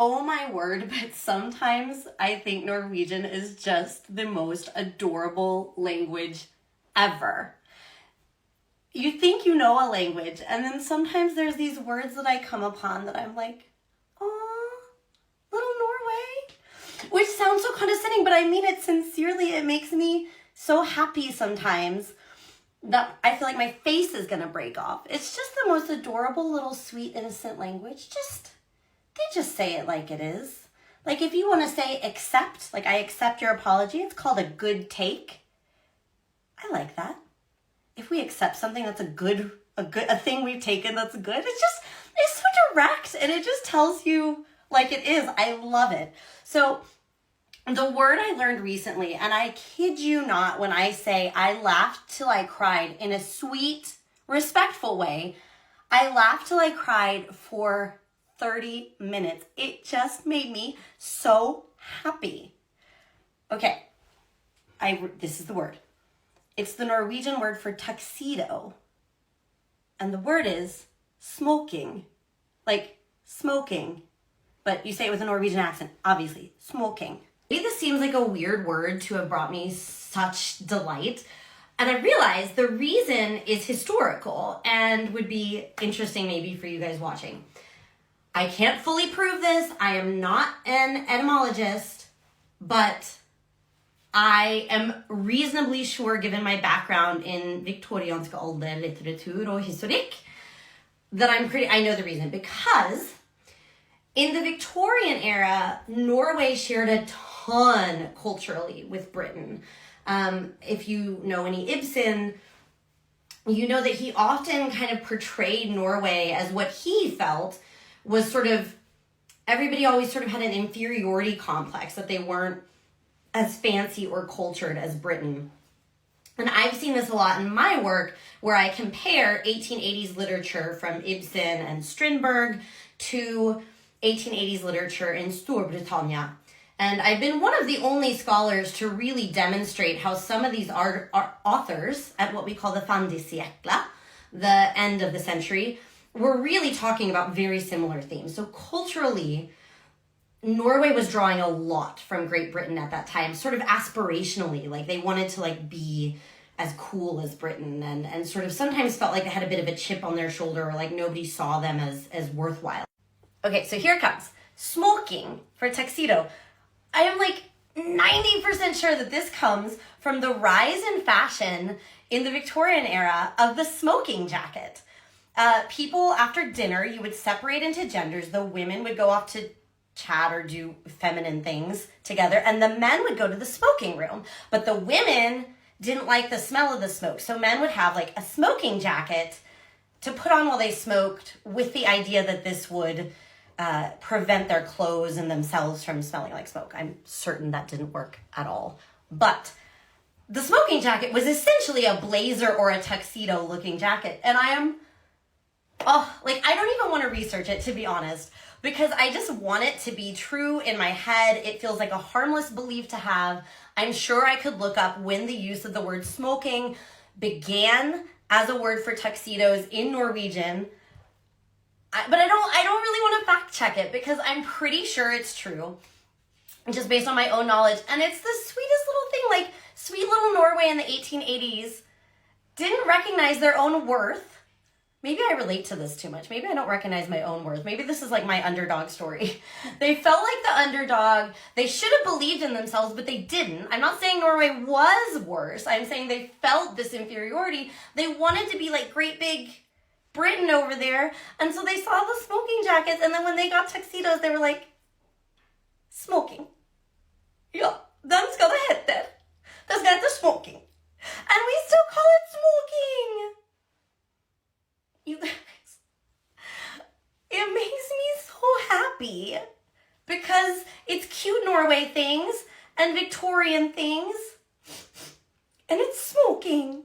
Oh my word, but sometimes I think Norwegian is just the most adorable language ever. You think you know a language, and then sometimes there's these words that I come upon that I'm like, oh, little Norway, which sounds so condescending, but I mean it sincerely. It makes me so happy sometimes that I feel like my face is gonna break off. It's just the most adorable little sweet innocent language. They just say it like it is. Like if you want to say accept, like I accept your apology, it's called a good take. I like that. If we accept something that's a thing we've taken that's good, it's so direct and it just tells you like it is. I love it. So the word I learned recently, and I kid you not when I say I laughed till I cried in a sweet, respectful way, I laughed till I cried for 30 minutes. It just made me so happy. Okay, this is the word. It's the Norwegian word for tuxedo. And the word is smoking. Like smoking. But you say it with a Norwegian accent, obviously. Smoking. Maybe this seems like a weird word to have brought me such delight. And I realized the reason is historical and would be interesting maybe for you guys watching. I can't fully prove this. I am not an etymologist, but I am reasonably sure, given my background in viktoriansk alder, litteratur og historikk, that I know the reason. Because in the Victorian era, Norway shared a ton culturally with Britain. If you know any Ibsen, you know that he often kind of portrayed Norway as what he felt was sort of, everybody always sort of had an inferiority complex, that they weren't as fancy or cultured as Britain. And I've seen this a lot in my work where I compare 1880s literature from Ibsen and Strindberg to 1880s literature in Storbritannien. And I've been one of the only scholars to really demonstrate how some of these authors at what we call the fin de siècle, the end of the century, were really talking about very similar themes. So culturally, Norway was drawing a lot from Great Britain at that time, sort of aspirationally, like they wanted to like be as cool as Britain and sort of sometimes felt like they had a bit of a chip on their shoulder or like nobody saw them as worthwhile. Okay, so here it comes. Smoking for tuxedo. I am like 90% sure that this comes from the rise in fashion in the Victorian era of the smoking jacket. People after dinner, you would separate into genders. The women would go off to chat or do feminine things together, and the men would go to the smoking room. But the women didn't like the smell of the smoke, so men would have like a smoking jacket to put on while they smoked, with the idea that this would prevent their clothes and themselves from smelling like smoke. I'm certain that didn't work at all. But the smoking jacket was essentially a blazer or a tuxedo looking jacket, and I don't even want to research it, to be honest, because I just want it to be true in my head. It feels like a harmless belief to have. I'm sure I could look up when the use of the word smoking began as a word for tuxedos in Norwegian. But I don't really want to fact check it because I'm pretty sure it's true, just based on my own knowledge. And it's the sweetest little thing, like sweet little Norway in the 1880s didn't recognize their own worth. Maybe I relate to this too much. Maybe I don't recognize my own worth. Maybe this is like my underdog story. They felt like the underdog. They should have believed in themselves, but they didn't. I'm not saying Norway was worse. I'm saying they felt this inferiority. They wanted to be like great big Britain over there. And so they saw the smoking jackets. And then when they got tuxedos, they were like, smoking. Ja, den ska det hete. Den ska hete smoking. And we still call it smoking. You guys, it makes me so happy because it's cute Norway things and Victorian things, and it's smoking.